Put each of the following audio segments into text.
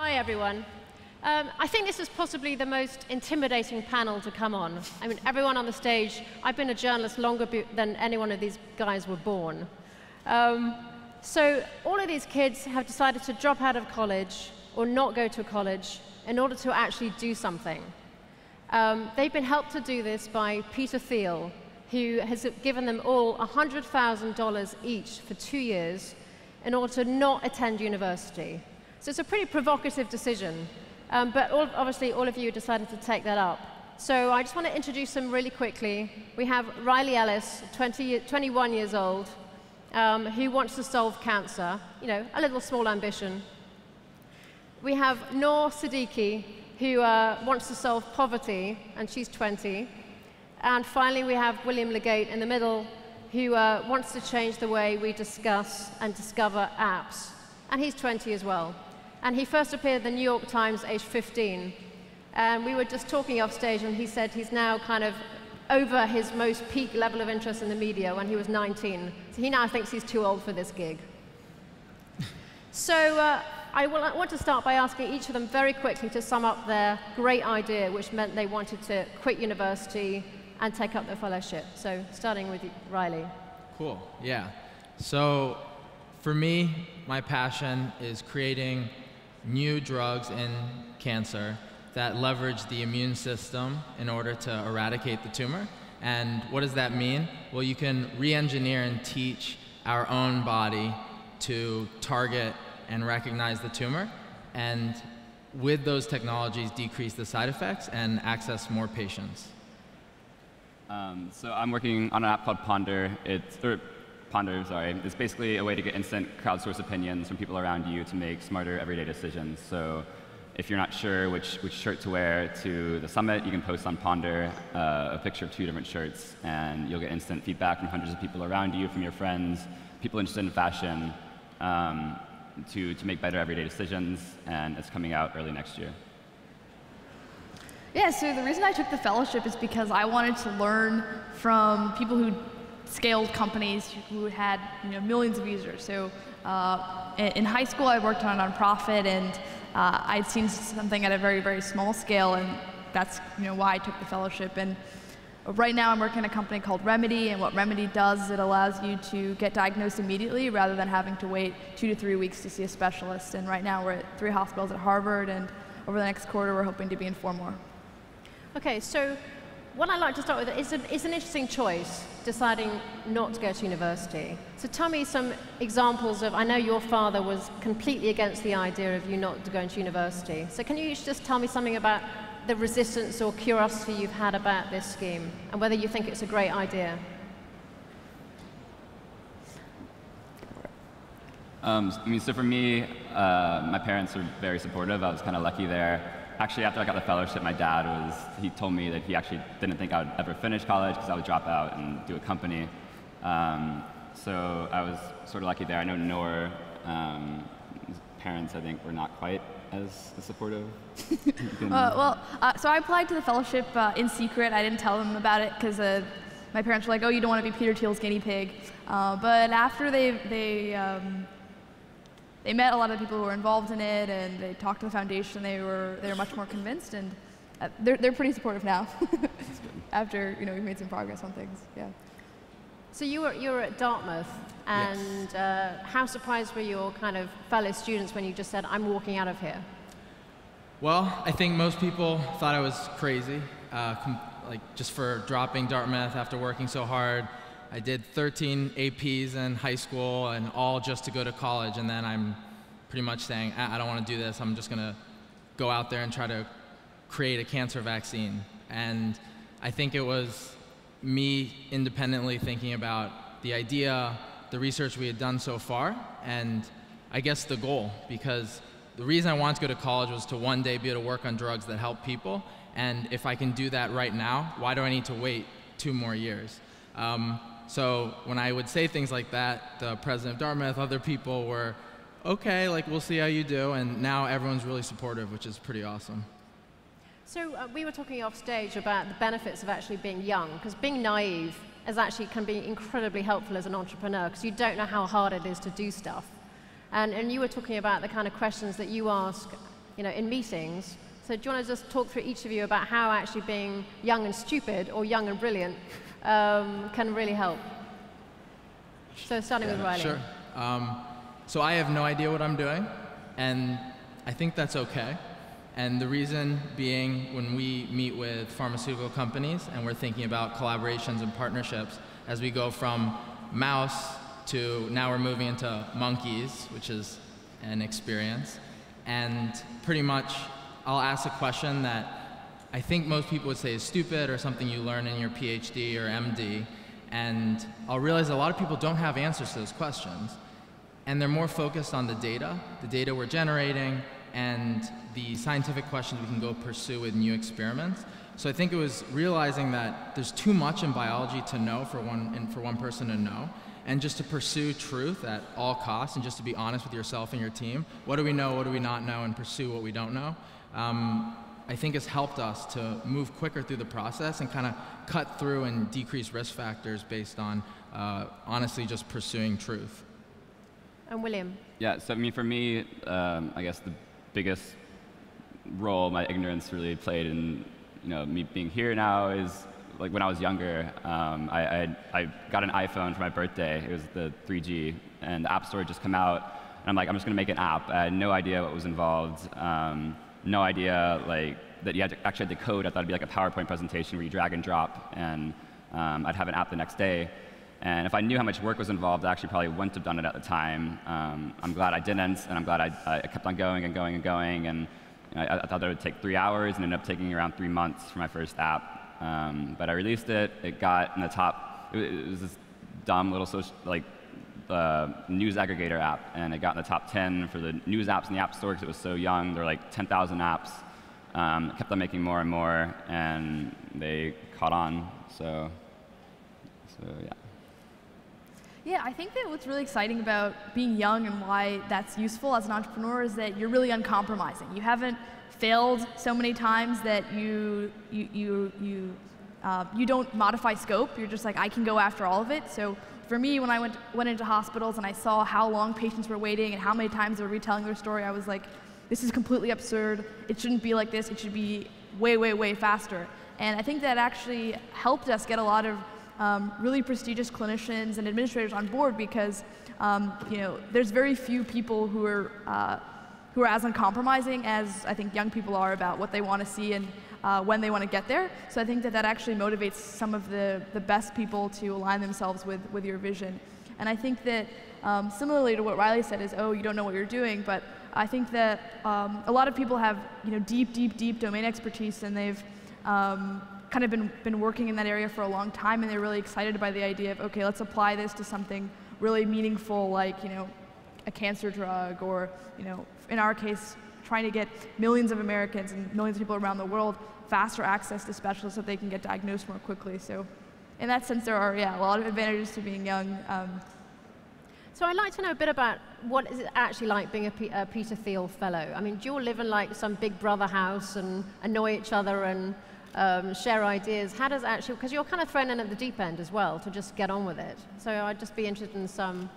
Hi, everyone. I think this is possibly the most intimidating panel to come on. I mean, everyone on the stage, I've been a journalist longer than any one of these guys were born. So all of these kids have decided to drop out of college or not go to college in order to actually do something. They've been helped to do this by Peter Thiel, who has given them all $100,000 each for 2 years in order to not attend university. So it's a pretty provocative decision, but obviously all of you decided to take that up. So I just want to introduce them really quickly. We have Riley Ellis, 21 years old, who wants to solve cancer, you know, a little small ambition. We have Noor Siddiqui, who wants to solve poverty, and she's 20. And finally, we have William LeGate in the middle, who wants to change the way we discuss and discover apps. And he's 20 as well. And he first appeared in the New York Times aged 15. And we were just talking off stage, and he said he's now kind of over his most peak level of interest in the media when he was 19. So he now thinks he's too old for this gig. So I want to start by asking each of them very quickly to sum up their great idea, which meant they wanted to quit university and take up their fellowship. So starting with Riley. Cool, yeah. So for me, my passion is creating new drugs in cancer that leverage the immune system in order to eradicate the tumor. And what does that mean? Well, you can re-engineer and teach our own body to target and recognize the tumor, and with those technologies, decrease the side effects and access more patients. So I'm working on an app called Ponder. It's basically a way to get instant crowdsource opinions from people around you to make smarter everyday decisions. So if you're not sure which shirt to wear to the summit, you can post on Ponder a picture of 2 different shirts, and you'll get instant feedback from hundreds of people around you, from your friends, people interested in fashion, to make better everyday decisions, and it's coming out early next year. Yeah, so the reason I took the fellowship is because I wanted to learn from people who scaled companies who had millions of users. So in high school, I worked on a nonprofit, and I'd seen something at a very, very small scale, and that's why I took the fellowship. And right now, I'm working at a company called Remedy, and what Remedy does is it allows you to get diagnosed immediately rather than having to wait 2 to 3 weeks to see a specialist. And right now, we're at 3 hospitals at Harvard, and over the next quarter, we're hoping to be in 4 more. Okay, so what I'd like to start with is an interesting choice, deciding not to go to university. So tell me some examples of, I know your father was completely against the idea of you not going to university. So can you just tell me something about the resistance or curiosity you've had about this scheme, and whether you think it's a great idea? So for me, my parents were very supportive. I was kind of lucky there. Actually, after I got the fellowship, my dad he told me that he actually didn't think I would ever finish college because I would drop out and do a company. So I was sort of lucky there. I know Noor, his parents, I think, were not quite as supportive. So I applied to the fellowship in secret. I didn't tell them about it because my parents were like, "Oh, you don't want to be Peter Thiel's guinea pig." But after they met a lot of people who were involved in it, and they talked to the foundation. They were much more convinced, and they're pretty supportive now. After we've made some progress on things, yeah. So you were at Dartmouth, and yes. How surprised were your kind of fellow students when you just said, "I'm walking out of here"? Well, I think most people thought I was crazy, just for dropping Dartmouth after working so hard. I did 13 APs in high school, and all just to go to college, and then I'm pretty much saying, I don't want to do this. I'm just going to go out there and try to create a cancer vaccine. And I think it was me independently thinking about the idea, the research we had done so far, and I guess the goal, because the reason I wanted to go to college was to one day be able to work on drugs that help people, and if I can do that right now, why do I need to wait 2 more years? So when I would say things like that, the president of Dartmouth, other people were, okay, we'll see how you do, and now everyone's really supportive, which is pretty awesome. So we were talking off stage about the benefits of actually being young, because being naive can be incredibly helpful as an entrepreneur, because you don't know how hard it is to do stuff. And you were talking about the kind of questions that you ask in meetings. So do you want to just talk through each of you about how actually being young and stupid or young and brilliant can really help? So starting with Riley. Sure. So I have no idea what I'm doing, and I think that's okay. And the reason being, when we meet with pharmaceutical companies and we're thinking about collaborations and partnerships, as we go from mouse to now we're moving into monkeys, which is an experience. And pretty much I'll ask a question that I think most people would say is stupid or something you learn in your PhD or MD. And I'll realize a lot of people don't have answers to those questions. And they're more focused on the data we're generating, and the scientific questions we can go pursue with new experiments. So I think it was realizing that there's too much in biology to know for one person to know, and just to pursue truth at all costs, and just to be honest with yourself and your team. What do we know, what do we not know, and pursue what we don't know. I think has helped us to move quicker through the process and kind of cut through and decrease risk factors based on honestly just pursuing truth. And William? Yeah, so I mean, for me, I guess the biggest role my ignorance really played in me being here now is like when I was younger. I got an iPhone for my birthday. It was the 3G, and the App Store had just come out, and I'm like, I'm just going to make an app. I had no idea what was involved. No idea that you actually had to code. I thought it'd be like a PowerPoint presentation where you drag and drop, and I'd have an app the next day. And if I knew how much work was involved, I actually probably wouldn't have done it at the time. I'm glad I didn't, and I'm glad I kept on going and going and going. And I thought that it would take 3 hours, and ended up taking around 3 months for my first app. But I released it. It got in the top. It was this dumb little news aggregator app, and it got in the top 10 for the news apps in the App Store because it was so young. There were like 10,000 apps. It kept on making more and more, and they caught on. So yeah. Yeah, I think that what's really exciting about being young and why that's useful as an entrepreneur is that you're really uncompromising. You haven't failed so many times that you don't modify scope. You're just like, I can go after all of it. So for me, when I went into hospitals and I saw how long patients were waiting and how many times they were retelling their story, I was like, this is completely absurd. It shouldn't be like this. It should be way, way, way faster. And I think that actually helped us get a lot of really prestigious clinicians and administrators on board because there's very few people who are as uncompromising as I think young people are about what they want to see and when they want to get there. So I think that actually motivates some of the best people to align themselves with your vision. And I think that similarly to what Riley said is, oh, you don't know what you're doing, but I think that a lot of people have deep domain expertise, and they've kind of been working in that area for a long time, and they're really excited by the idea of, okay, let's apply this to something really meaningful, like a cancer drug, or in our case, trying to get millions of Americans and millions of people around the world faster access to specialists so that they can get diagnosed more quickly. So in that sense, there are a lot of advantages to being young. So I'd like to know a bit about what is it actually like being a Peter Thiel Fellow. I mean, do you all live in like some big brother house and annoy each other and share ideas? How does actually, because you're kind of thrown in at the deep end as well to just get on with it. So I'd just be interested in some.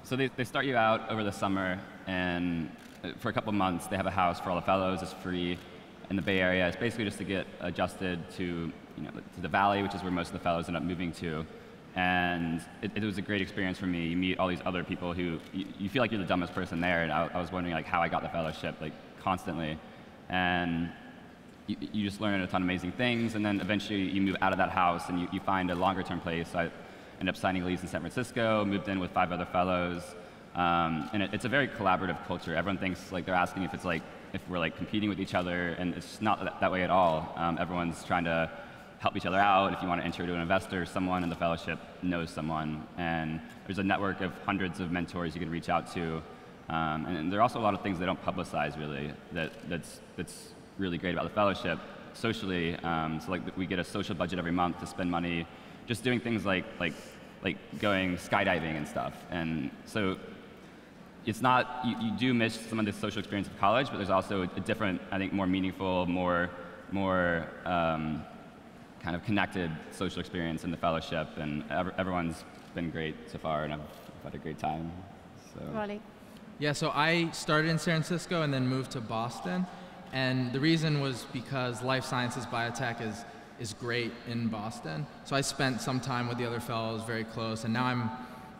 So they start you out over the summer, and for a couple of months they have a house for all the fellows. It's free in the Bay Area. It's basically just to get adjusted to to the Valley, which is where most of the fellows end up moving to. And it was a great experience for me. You meet all these other people who you feel like you're the dumbest person there, and I was wondering like how I got the fellowship constantly. And you just learn a ton of amazing things, and then eventually you move out of that house and you find a longer term place. So I ended up signing a lease in San Francisco, moved in with 5 other fellows, and it's a very collaborative culture. Everyone thinks they're asking if we're competing with each other, and it's not that way at all. Everyone's trying to help each other out. If you want to enter to an investor, someone in the fellowship knows someone, and there's a network of hundreds of mentors you can reach out to. And there are also a lot of things they don't publicize really that's really great about the fellowship socially. So we get a social budget every month to spend money just doing things like going skydiving and stuff. And so it's not, you do miss some of the social experience of college, but there's also a different, I think, more meaningful, more kind of connected social experience in the fellowship, and everyone's been great so far, and I've had a great time. So. Riley? Yeah, so I started in San Francisco and then moved to Boston. And the reason was because life sciences biotech is great in Boston. So I spent some time with the other fellows, very close, and now I'm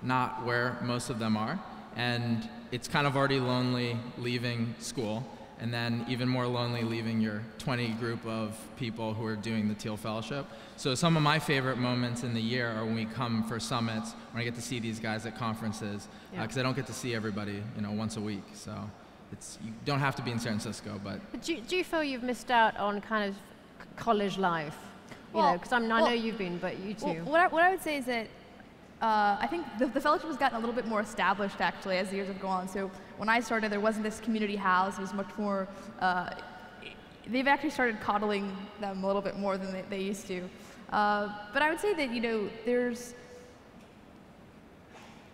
not where most of them are. And it's kind of already lonely leaving school, and then even more lonely leaving your 20 group of people who are doing the Teal Fellowship. So some of my favorite moments in the year are when we come for summits, when I get to see these guys at conferences, because I don't get to see everybody, once a week. So you don't have to be in San Francisco, but do you feel you've missed out on kind of college life? Because I know you've been, but you too. Well, what I would say is that I think the fellowship has gotten a little bit more established, actually, as the years have gone on. So when I started, there wasn't this community house. It was much more, they've actually started coddling them a little bit more than they used to. But I would say that, there's,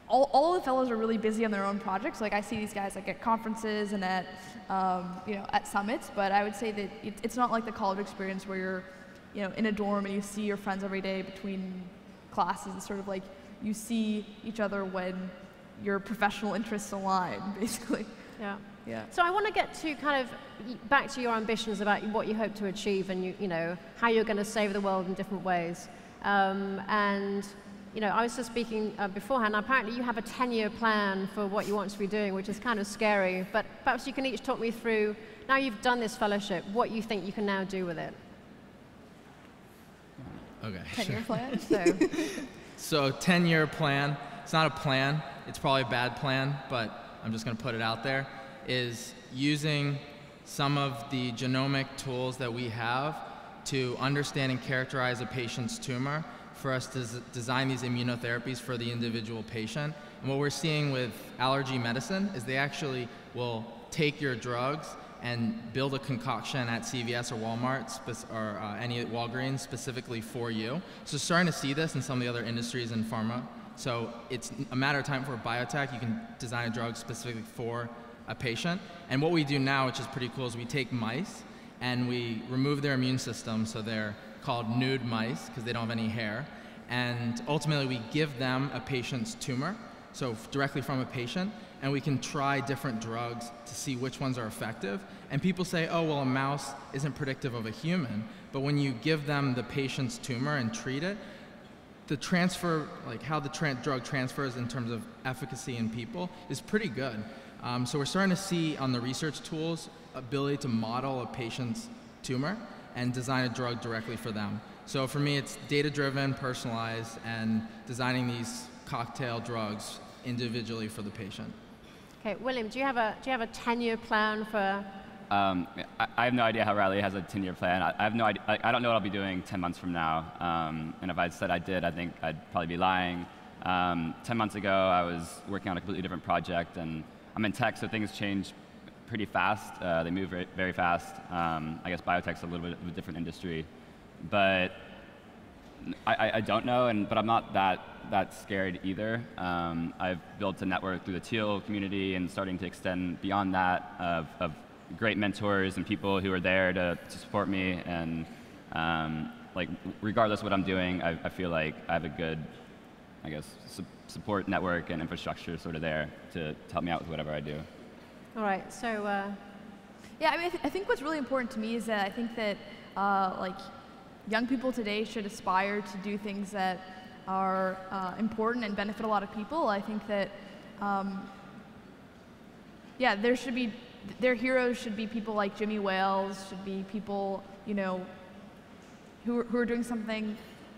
all the fellows are really busy on their own projects. Like, I see these guys at conferences and at, at summits, but I would say that it's not like the college experience where you're, in a dorm and you see your friends every day between classes. It's sort of like you see each other when your professional interests align, basically. Yeah. So I want to get to kind of back to your ambitions about what you hope to achieve and how you're going to save the world in different ways. I was just speaking beforehand. Apparently, you have a 10-year plan for what you want to be doing, which is kind of scary. But perhaps you can each talk me through, now you've done this fellowship, what you think you can now do with it. Okay. 10-year plan? So 10-year plan, it's not a plan, it's probably a bad plan, but I'm just going to put it out there, is using some of the genomic tools that we have to understand and characterize a patient's tumor for us to design these immunotherapies for the individual patient. And what we're seeing with allergy medicine is they actually will take your drugs and build a concoction at CVS or Walmart or any Walgreens specifically for you. So starting to see this in some of the other industries in pharma. So it's a matter of time for biotech. You can design a drug specifically for a patient. And what we do now, which is pretty cool, is we take mice and we remove their immune system. So they're called nude mice because they don't have any hair. And ultimately we give them a patient's tumor, so directly from a patient, and we can try different drugs to see which ones are effective. And people say, oh, well, a mouse isn't predictive of a human. But when you give them the patient's tumor and treat it, the transfer, like how the drug transfers in terms of efficacy in people, is pretty good. So we're starting to see on the research tools ability to model a patient's tumor and design a drug directly for them. So for me, it's data-driven, personalized, and designing these cocktail drugs individually for the patient. Okay, William, do you have a 10-year plan for? I have no idea how Riley has a 10-year plan. I have no idea. I don't know what I'll be doing 10 months from now. And if I said I did, I think I'd probably be lying. 10 months ago, I was working on a completely different project, and I'm in tech, so things change pretty fast. They move very, very fast. I guess biotech's a little bit of a different industry, but I don't know. But I'm not that scared either. I've built a network through the Teal community and starting to extend beyond that of great mentors and people who are there to support me. And like regardless of what I'm doing, I feel like I have a good, I guess, support network and infrastructure sort of there to help me out with whatever I do. All right, so. Yeah, I mean, I think what's really important to me is that I think that like young people today should aspire to do things that are important and benefit a lot of people. I think that, yeah, their heroes should be people like Jimmy Wales, should be people, who are doing something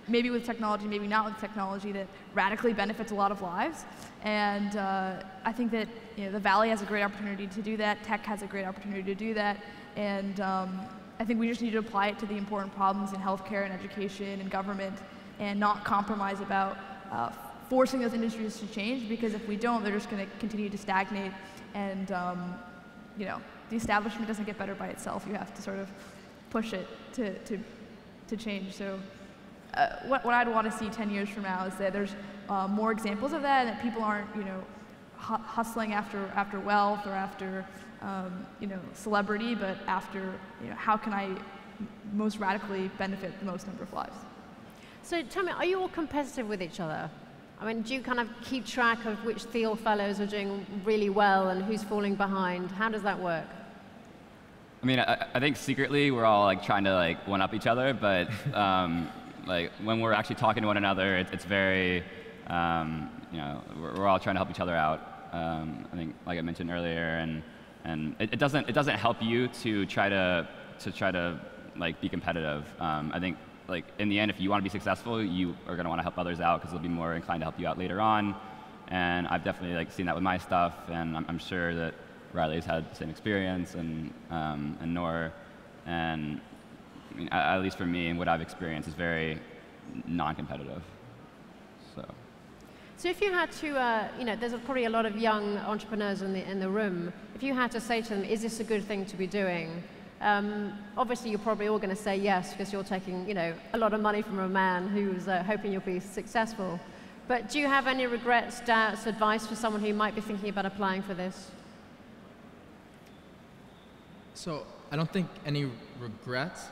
maybe with technology, maybe not with technology, that radically benefits a lot of lives. And I think that the Valley has a great opportunity to do that. Tech has a great opportunity to do that. And I think we just need to apply it to the important problems in healthcare and education and government, and not compromise about forcing those industries to change, because if we don't, they're just going to continue to stagnate. And the establishment doesn't get better by itself. You have to sort of push it to change. So what I'd want to see 10 years from now is that there's more examples of that, and that people aren't hustling after wealth or after celebrity, but after how can I most radically benefit the most number of lives. So tell me, are you all competitive with each other? I mean, do you kind of keep track of which Thiel fellows are doing really well and who's falling behind? How does that work? I mean, I think secretly we're all like trying to like one-up each other, but like when we're actually talking to one another, it's very, you know, we're all trying to help each other out. I think, like I mentioned earlier, and it doesn't help you to try to like be competitive. I think like in the end, if you want to be successful, you are going to want to help others out because they'll be more inclined to help you out later on. And I've definitely like seen that with my stuff, and I'm sure that Riley's had the same experience, and Noor, and I mean, at least for me and what I've experienced is very non-competitive. So if you had to, you know, there's probably a lot of young entrepreneurs in the room. If you had to say to them, is this a good thing to be doing? Obviously, you're probably all going to say yes because you're taking, you know, a lot of money from a man who's hoping you'll be successful. But do you have any regrets, doubts, advice for someone who might be thinking about applying for this? So I don't think any regrets,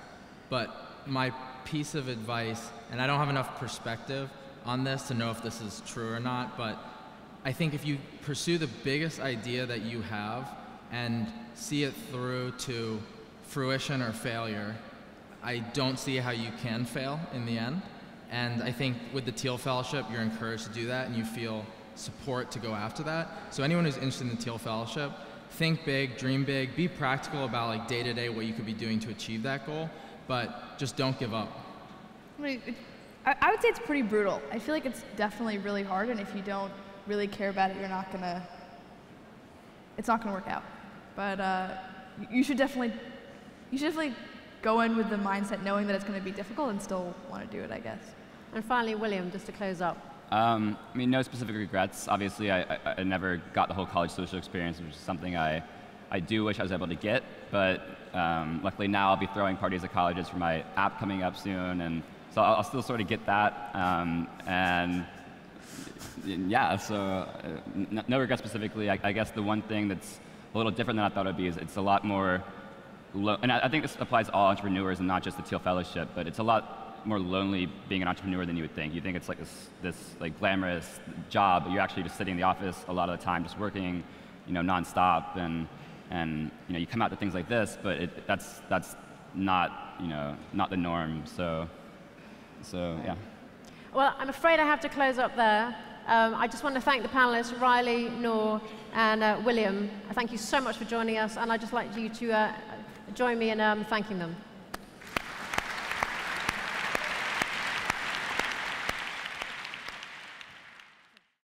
but my piece of advice, and I don't have enough perspective on this to know if this is true or not, but I think if you pursue the biggest idea that you have and see it through to fruition or failure, I don't see how you can fail in the end. And I think with the Thiel Fellowship, you're encouraged to do that and you feel support to go after that. So anyone who's interested in the Thiel Fellowship, think big, dream big, be practical about like day-to-day what you could be doing to achieve that goal, but just don't give up. I would say it's pretty brutal. I feel like it's definitely really hard, and if you don't really care about it, it's not gonna work out. But you should definitely go in with the mindset knowing that it's gonna be difficult and still want to do it, I guess. And finally, William, just to close up. I mean, no specific regrets. Obviously, I never got the whole college social experience, which is something I do wish I was able to get. But luckily now I'll be throwing parties at colleges for my app coming up soon, and so I'll still sort of get that. And yeah, so no regrets specifically. I guess the one thing that's a little different than I thought it would be is it's a lot more, and I think this applies to all entrepreneurs and not just the Thiel Fellowship, but it's a lot more lonely being an entrepreneur than you would think. You think it's like this like glamorous job, but you're actually just sitting in the office a lot of the time, just working, you know, nonstop, and you know, you come out to things like this, but that's not, you know, not the norm. So yeah. Well, I'm afraid I have to close up there. I just want to thank the panelists, Riley, Noor, and William. Thank you so much for joining us, and I'd just like you to join me in thanking them.